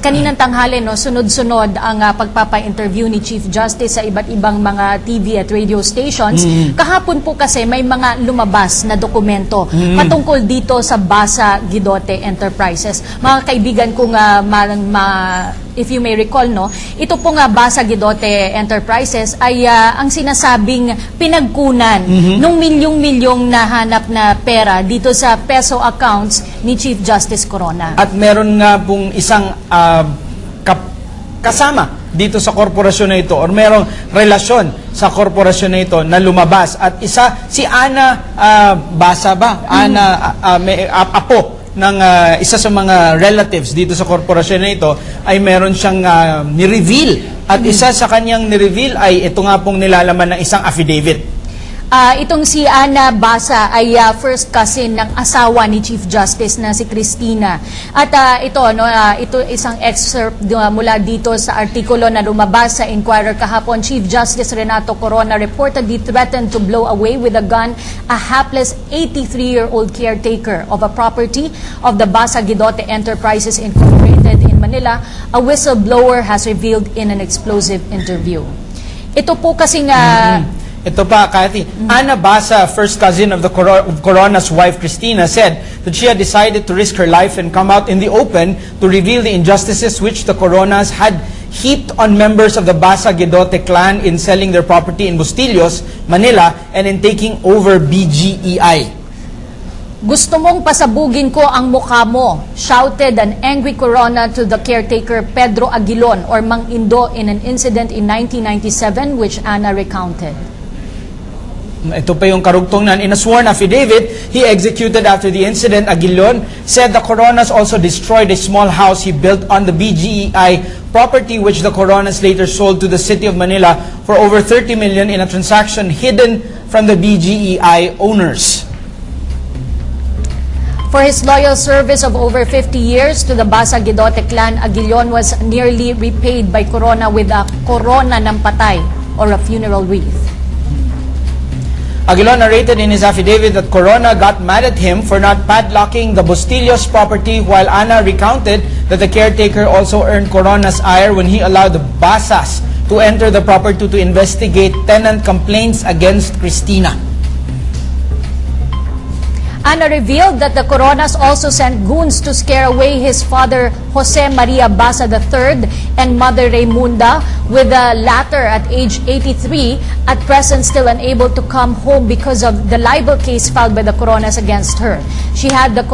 kaninang tanghali, no, sunod-sunod ang pagpapa-interview ni Chief Justice sa iba't ibang mga TV at radio stations. Kahapon po kasi may mga lumabas na dokumento patungkol dito sa Basa Guidote Enterprises. Mga kaibigan, kung if you may recall, no, ito po nga Basa Guidote Enterprises ay ang sinasabing pinagkunan nung milyong-milyong nahanap na pera dito sa peso accounts ni Chief Justice Corona. At meron nga pong isang kasama dito sa korporasyon na ito or merong relasyon sa korporasyon na ito na lumabas. At isa, si Ana Basa ba? Ana, apo ng isa sa mga relatives dito sa korporasyon na ito ay meron siyang ni-reveal. At isa sa kanyang ni-reveal ay ito nga pong nilalaman ng isang affidavit. Itong si Ana Basa ay first cousin ng asawa ni Chief Justice na si Cristina. At ito isang excerpt mula dito sa artikulo na lumabas sa Inquirer kahapon. Chief Justice Renato Corona reportedly threatened to blow away with a gun a hapless 83-year-old caretaker of a property of the Basa Guidote Enterprises Incorporated in Manila, a whistleblower has revealed in an explosive interview. Ito po kasing Ito pa, Kathy. Ana Basa, first cousin of the Corona's wife, Cristina, said that she had decided to risk her life and come out in the open to reveal the injustices which the Coronas had heaped on members of the Basa Guidote clan in selling their property in Bustillos, Manila, and in taking over BGEI. Gusto mong pasabugin ko ang mukha mo, shouted an angry Corona to the caretaker Pedro Aguilon or Mang Indo in an incident in 1997 which Ana recounted. Ito pa yung karugtungan. In a sworn affidavit he executed after the incident, Aguilon said the Coronas also destroyed a small house he built on the BGEI property which the Coronas later sold to the City of Manila for over 30 million in a transaction hidden from the BGEI owners. For his loyal service of over 50 years to the Basa Guidote clan, Aguilon was nearly repaid by Corona with a corona ng patay or a funeral wreath. Aguilon narrated in his affidavit that Corona got mad at him for not padlocking the Bustillos property, while Ana recounted that the caretaker also earned Corona's ire when he allowed the Basas to enter the property to investigate tenant complaints against Cristina. Ana revealed that the Coronas also sent goons to scare away his father, Jose Maria Basa III, and mother Raymunda, with the latter at age 83, at present still unable to come home because of the libel case filed by the Coronas against her. She said that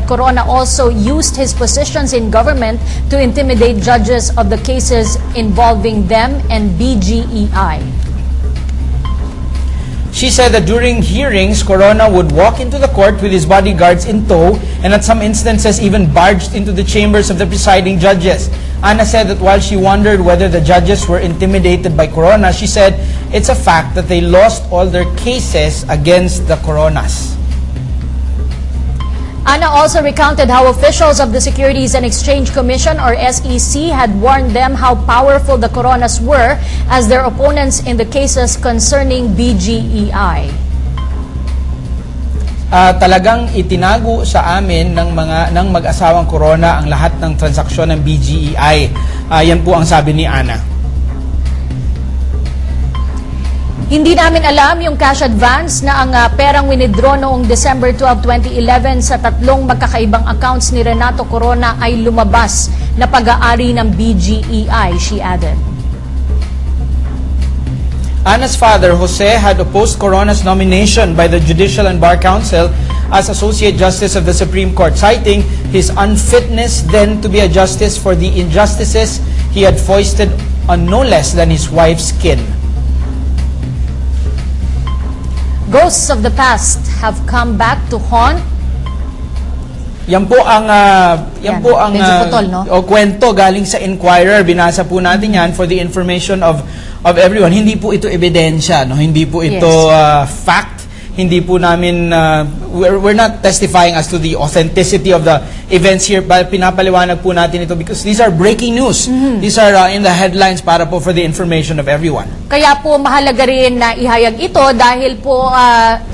Corona also used his positions in government to intimidate judges of the cases involving them and BGEI. She said that during hearings, Corona would walk into the court with his bodyguards in tow and at some instances even barged into the chambers of the presiding judges. Ana said that while she wondered whether the judges were intimidated by Corona, she said it's a fact that they lost all their cases against the Coronas. Ana also recounted how officials of the Securities and Exchange Commission or SEC had warned them how powerful the Coronas were as their opponents in the cases concerning BGEI. Talagang itinago sa amin ng mag-asawang Corona ang lahat ng transaksyon ng BGEI. Yan po ang sabi ni Ana. Hindi namin alam yung cash advance na ang perang winidraw noong December 12, 2011 sa tatlong magkakaibang accounts ni Renato Corona ay lumabas na pag-aari ng BGEI, she added. Ana's father, Jose, had opposed Corona's nomination by the Judicial and Bar Council as Associate Justice of the Supreme Court, citing his unfitness then to be a justice for the injustices he had foisted on no less than his wife's kin. Ghosts of the past have come back to haunt. Yan po ang putol, no? kwento galing sa Inquirer. Binasa po natin yan for the information of everyone. Hindi po ito ebidensya, no? Hindi po ito fact. Hindi po namin we're not testifying as to the authenticity of the events here, but pinapaliwanag po natin ito because these are breaking news. These are in the headlines para po for the information of everyone. Kaya po mahalaga rin na ihayag ito dahil po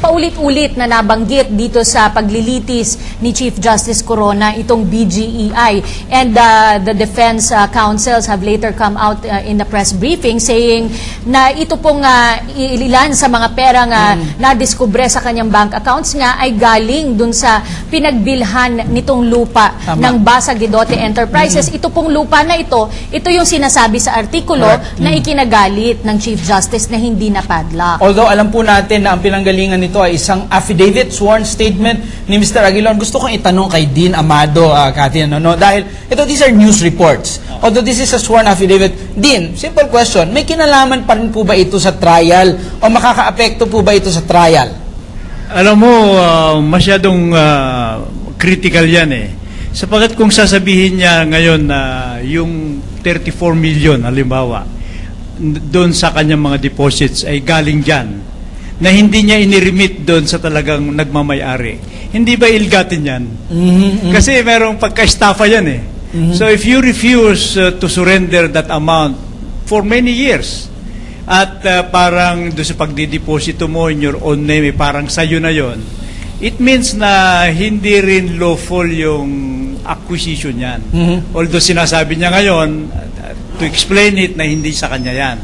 paulit-ulit na nabanggit dito sa paglilitis ni Chief Justice Corona itong BGEI. And the defense counsels have later come out in the press briefing saying na ito pong ilan sa mga perang nadiskubre sa kanyang bank accounts nga ay galing dun sa pinagbilhan nitong lupa ng Basa Guidote Enterprises. Ito pong lupa na ito yung sinasabi sa artikulo na ikinagalit ng Chief Justice na hindi na padlock. Although alam po natin na ang pinanggalingan nito ay isang affidavit, sworn statement ni Mr. Aguilon. Gusto kong itanong kay Dean Amado, Cathy, dahil these are news reports. Although this is a sworn affidavit, Dean, simple question, may kinalaman pa rin po ba ito sa trial o makakaapekto po ba ito sa trial? Alam mo, masyadong critical yan eh. Sapagat kung sasabihin niya ngayon na yung 34 million, halimbawa, doon sa kanyang mga deposits ay galing dyan, na hindi niya iniremit doon sa talagang nagmamayari. Hindi ba ilgatin yan? Kasi merong pagka-estafa yan eh. So if you refuse to surrender that amount for many years, at parang doon sa pagdideposito mo in your own name, parang sa'yo na yon, it means na hindi rin lawful yung acquisition yan. Although sinasabi niya ngayon, to explain it, na hindi sa kanya yan.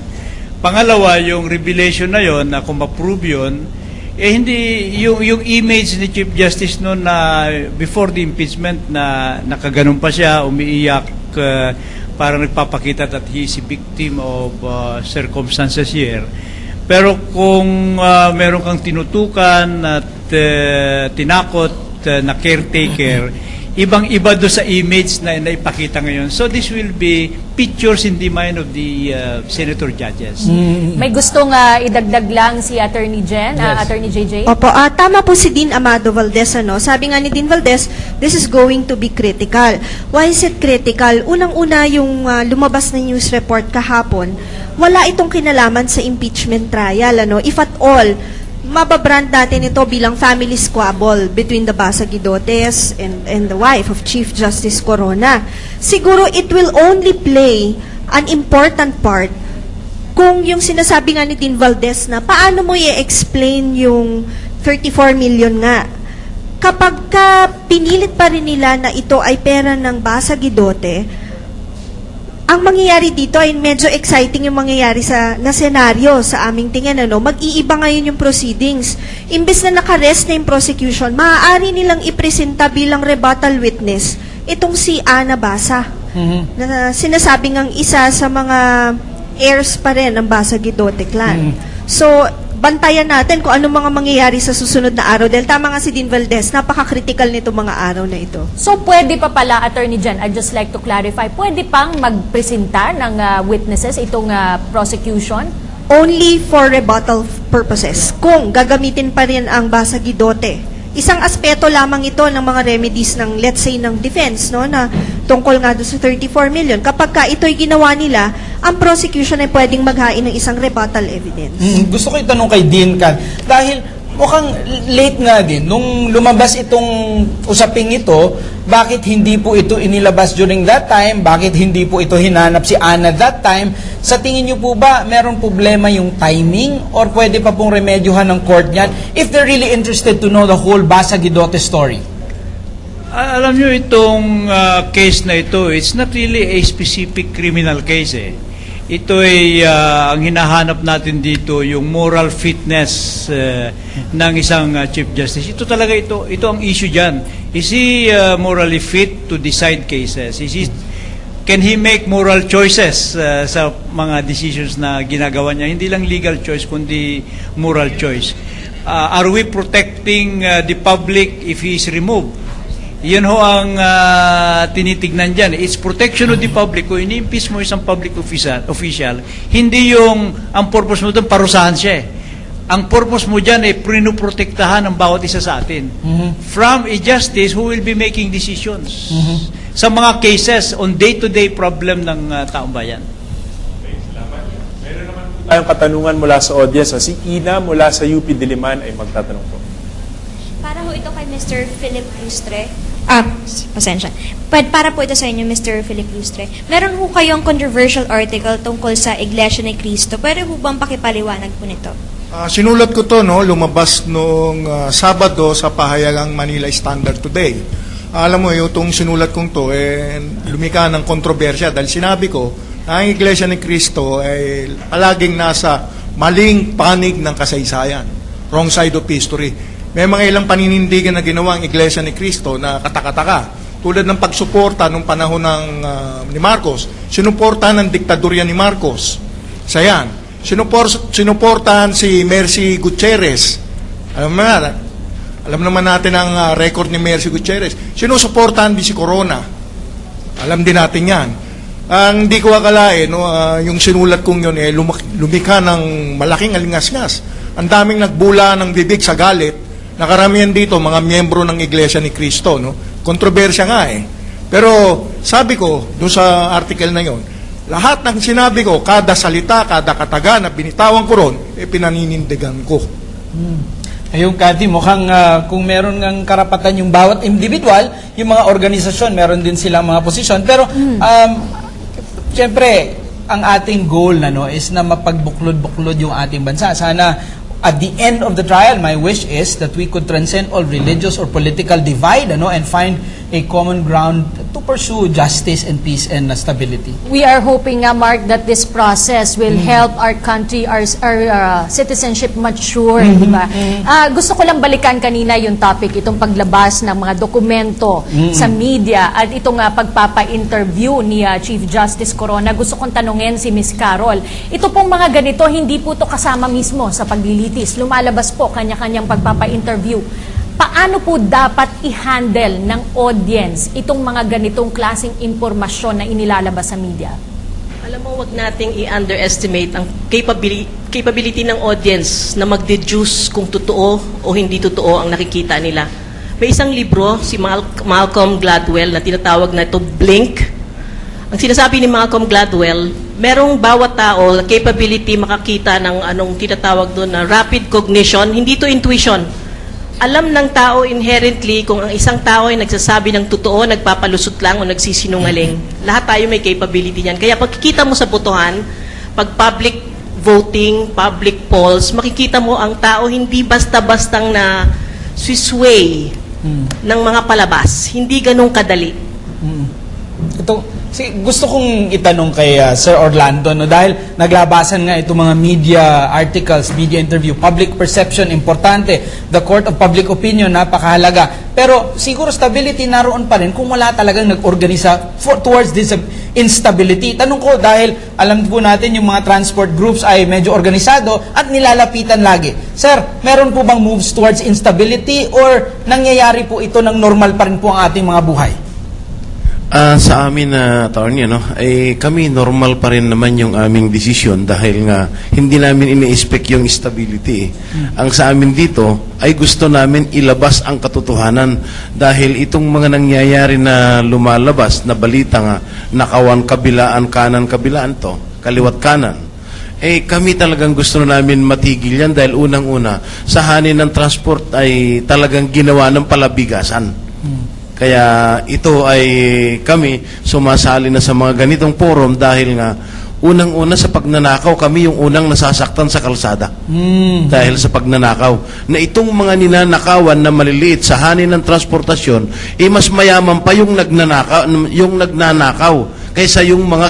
Pangalawa, yung revelation na yon, na kung ma-prove yun, hindi, yung image ni Chief Justice noon na before the impeachment na nakaganon pa siya, umiiyak, parang nagpapakita that he is a victim of circumstances here. Pero kung meron kang tinutukan at tinakot na caretaker, ibang-iba do sa image na naipakita ngayon. So this will be pictures in the mind of the senator judges. May gustong idagdag lang si Attorney Jen, Attorney JJ? Opo, tama po si Dean Amado Valdez. Sabi nga ni Dean Valdez, this is going to be critical. Why is it critical? Unang-una yung lumabas na news report kahapon, wala itong kinalaman sa impeachment trial. If at all, mababrand natin ito bilang family squabble between the Basa Guidotes and the wife of Chief Justice Corona. Siguro it will only play an important part kung yung sinasabi nga ni Dean Valdez na paano mo i-explain yung 34 million nga. Kapag pinilit pa rin nila na ito ay pera ng Basa Guidote, ang mangyayari dito ay medyo exciting yung mangyayari na senaryo sa aming tingin. Mag-iiba ngayon yung proceedings. Imbes na nakarest na yung prosecution, maaari nilang ipresenta bilang rebuttal witness itong si Ana Basa. Na sinasabing ang isa sa mga heirs pa rin ng Basa Guidote clan. So, bantayan natin kung anong mga mangyayari sa susunod na araw. Dahil tama nga si Dean Valdez, napaka-critical nito mga araw na ito. So, pwede pa pala, Attorney Jen, I'd just like to clarify, pwede pang magpresenta ng witnesses itong prosecution? Only for rebuttal purposes. Kung gagamitin pa rin ang Basa Guidote. Isang aspeto lamang ito ng mga remedies ng, let's say, ng defense, na tungkol nga doon sa 34 million. Kapag ito'y ginawa nila, ang prosecution ay pwedeng maghain ng isang rebuttal evidence. Gusto ko itanong kay Dean Kat, dahil mukhang late nga din. Nung lumabas itong usaping ito, bakit hindi po ito inilabas during that time? Bakit hindi po ito hinanap si Ana that time? Sa tingin niyo po ba, meron problema yung timing? Or pwede pa pong remedyohan ng court niyan if they're really interested to know the whole Basa Guidote story? Alam niyo, itong case na ito, it's not really a specific criminal case eh. Ito ay ang hinahanap natin dito, yung moral fitness ng isang Chief Justice. Ito talaga, ito ang issue dyan. Is he morally fit to decide cases? Can he make moral choices sa mga decisions na ginagawa niya? Hindi lang legal choice, kundi moral choice. Are we protecting the public if he is removed? Yun ho ang tinitignan dyan. It's protection of the public. Kung ini-impeach mo isang public official, hindi yung ang purpose mo doon, parusahan siya eh. Ang purpose mo dyan ay pinuprotektahan ng bawat isa sa atin. From a justice who will be making decisions sa mga cases on day-to-day problem ng taong bayan. Meron naman po tayong katanungan mula sa audience. Si Ina mula sa UP Diliman ay magtatanong po. Para ho ito ito kay Mr. Philip Lustre. Pasensya. Para po ito sa inyo, Mr. Philip Lustre. Meron po kayong controversial article tungkol sa Iglesia ni Cristo. Pwede po bang pakipaliwanag po nito? Sinulat ko to, no, lumabas nung Sabado sa pahayagang Manila Standard Today. Alam mo, itong sinulat kong to, lumika ng kontrobersya dahil sinabi ko na ang Iglesia ni Cristo ay palaging nasa maling panig ng kasaysayan, wrong side of history. May mga ilang paninindigan na ginawa ang Iglesia ni Cristo na katakataka. Tulad ng pagsuporta nung panahon ni Marcos, sinuporta ng diktadurya ni Marcos. Sayan, sinuportahan si Mercy Gutierrez. Alam naman natin ang record ni Mercy Gutierrez. Sinusuportahan din si Corona. Alam din natin yan. Ang hindi ko akalain, yung sinulat kong yun, lumika ng malaking alingas-ngas. Ang daming nagbula ng bibig sa galit. Nakaramihan dito, mga miyembro ng Iglesia ni Cristo. No? Kontrobersya nga Pero sabi ko, doon sa article na yon, lahat ng sinabi ko, kada salita, kada kataga na binitawan ko ron, pinaninindigan ko. Ayun, Cathy, mukhang kung meron ng karapatan yung bawat individual, yung mga organisasyon, meron din silang mga posisyon. Pero, siyempre, ang ating goal is na mapagbuklod-buklod yung ating bansa. Sana, at the end of the trial, my wish is that we could transcend all religious or political divide and find a common ground to pursue justice and peace and stability. We are hoping, Mark, that this process will help our country, our citizenship mature, di ba? Gusto ko lang balikan kanina yung topic, itong paglabas ng mga dokumento sa media at itong pagpapa-interview ni Chief Justice Corona. Gusto kong tanungin si Ms. Carol, ito pong mga ganito, hindi po to kasama mismo sa paglilitis. Lumalabas po kanya-kanyang pagpapa-interview. Paano po dapat i-handle ng audience itong mga ganitong klaseng impormasyon na inilalabas sa media? Alam mo, wag nating i-underestimate ang capability ng audience na mag-deduce kung totoo o hindi totoo ang nakikita nila. May isang libro, si Malcolm Gladwell, na tinatawag na ito Blink. Ang sinasabi ni Malcolm Gladwell, merong bawat tao capability makakita ng anong tinatawag doon na rapid cognition, hindi to intuition. Alam ng tao inherently kung ang isang tao ay nagsasabi ng totoo, nagpapalusot lang o nagsisinungaling. Lahat tayo may capability niyan. Kaya pagkikita mo sa botohan, pag public voting, public polls, makikita mo ang tao hindi basta-bastang na sway ng mga palabas. Hindi ganun kadali. Gusto kong itanong kay Sir Orlando, dahil naglabasan nga itong mga media articles, media interview, public perception, importante, the court of public opinion, napakahalaga. Pero siguro stability naroon pa rin kung wala talagang nag-organisa towards this instability. Tanong ko, dahil alam po natin yung mga transport groups ay medyo organisado at nilalapitan lagi. Sir, meron po bang moves towards instability or nangyayari po ito ng normal pa rin po ang ating mga buhay? Sa amin na attorney, ay kami normal pa rin naman yung aming desisyon dahil nga hindi namin ini-expect yung stability. Ang sa amin dito ay gusto namin ilabas ang katotohanan dahil itong mga nangyayari na lumalabas na balita nga nakawan kabilaan, kanan kabilaan to, kaliwat kanan. Kami talagang gusto namin matigil yan dahil unang-una sa hanin ng transport ay talagang ginawa ng palabigasan. Kaya ito ay kami sumasali na sa mga ganitong forum dahil nga unang-una sa pagnanakaw kami yung unang nasasaktan sa kalsada. Dahil sa pagnanakaw. Na itong mga ninanakawan na maliliit sa hanin ng transportasyon, mas mayaman pa yung nagnanakaw kaysa yung mga